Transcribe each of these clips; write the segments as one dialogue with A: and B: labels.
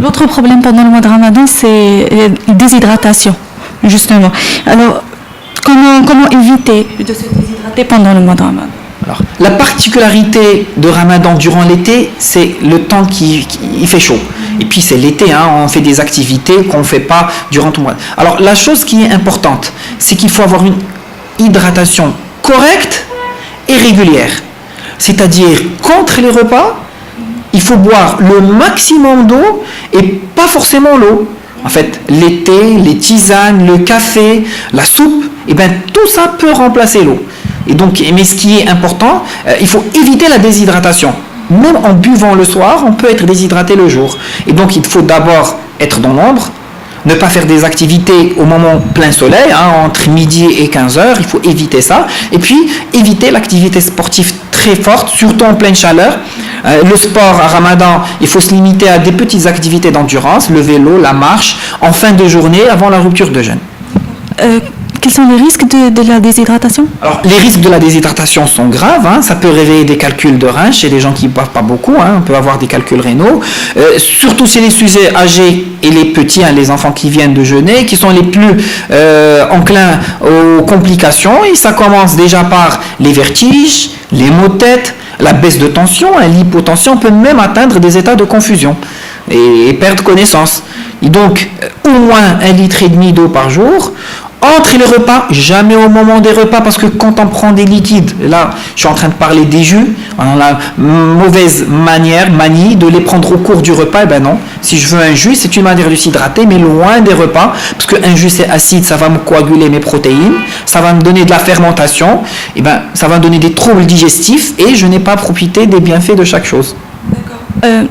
A: L'autre problème pendant le mois de Ramadan, c'est la déshydratation, justement. Alors, comment éviter de se déshydrater pendant le mois de Ramadan?
B: Alors, la particularité de Ramadan durant l'été, c'est le temps qui il fait chaud. Et puis c'est l'été, hein, on fait des activités qu'on ne fait pas durant tout le mois. Alors la chose qui est importante, c'est qu'il faut avoir une hydratation correcte et régulière. C'est-à-dire, contre les repas, il faut boire le maximum d'eau et pas forcément l'eau. En fait, l'été, les tisanes, le café, la soupe, et bien tout ça peut remplacer l'eau. Et donc, mais ce qui est important, il faut éviter la déshydratation. Même en buvant le soir, on peut être déshydraté le jour. Et donc, il faut d'abord être dans l'ombre, ne pas faire des activités au moment plein soleil, hein, entre midi et 15 heures, il faut éviter ça. Et puis, éviter l'activité sportive très forte, surtout en pleine chaleur. Le sport à Ramadan, il faut se limiter à des petites activités d'endurance, le vélo, la marche, en fin de journée, avant la rupture de jeûne.
A: Quels sont les risques de la déshydratation?
B: Alors, les risques de la déshydratation sont graves, hein. Ça peut réveiller des calculs de reins chez les gens qui ne boivent pas beaucoup, hein. On peut avoir des calculs rénaux, surtout chez les sujets âgés et les petits, hein, les enfants qui viennent de jeûner, qui sont les plus enclins aux complications. Et ça commence déjà par les vertiges, les maux de tête, la baisse de tension, hein, l'hypotension, on peut même atteindre des états de confusion et perdre connaissance. Et donc, au moins 1,5 litre d'eau par jour. Entre les repas, jamais au moment des repas, parce que quand on prend des liquides, là, je suis en train de parler des jus, on a la mauvaise manie de les prendre au cours du repas. Eh ben non, si je veux un jus, c'est une manière de s'hydrater, mais loin des repas, parce qu'un jus c'est acide, ça va me coaguler mes protéines, ça va me donner de la fermentation, et ben ça va me donner des troubles digestifs, et je n'ai pas profité des bienfaits de chaque chose.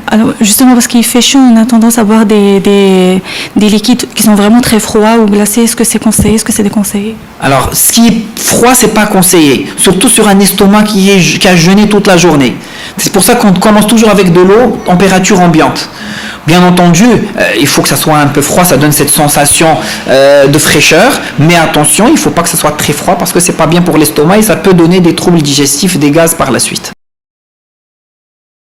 A: Alors justement parce qu'il fait chaud, on a tendance à boire des liquides qui sont vraiment très froids ou glacés. Est-ce que c'est conseillé? Est-ce que c'est déconseillé?
B: Alors, ce qui est froid, c'est pas conseillé, surtout sur un estomac qui a jeûné toute la journée. C'est pour ça qu'on commence toujours avec de l'eau, température ambiante. Bien entendu, il faut que ça soit un peu froid, ça donne cette sensation de fraîcheur, mais attention, il ne faut pas que ça soit très froid parce que c'est pas bien pour l'estomac et ça peut donner des troubles digestifs, des gaz par la suite.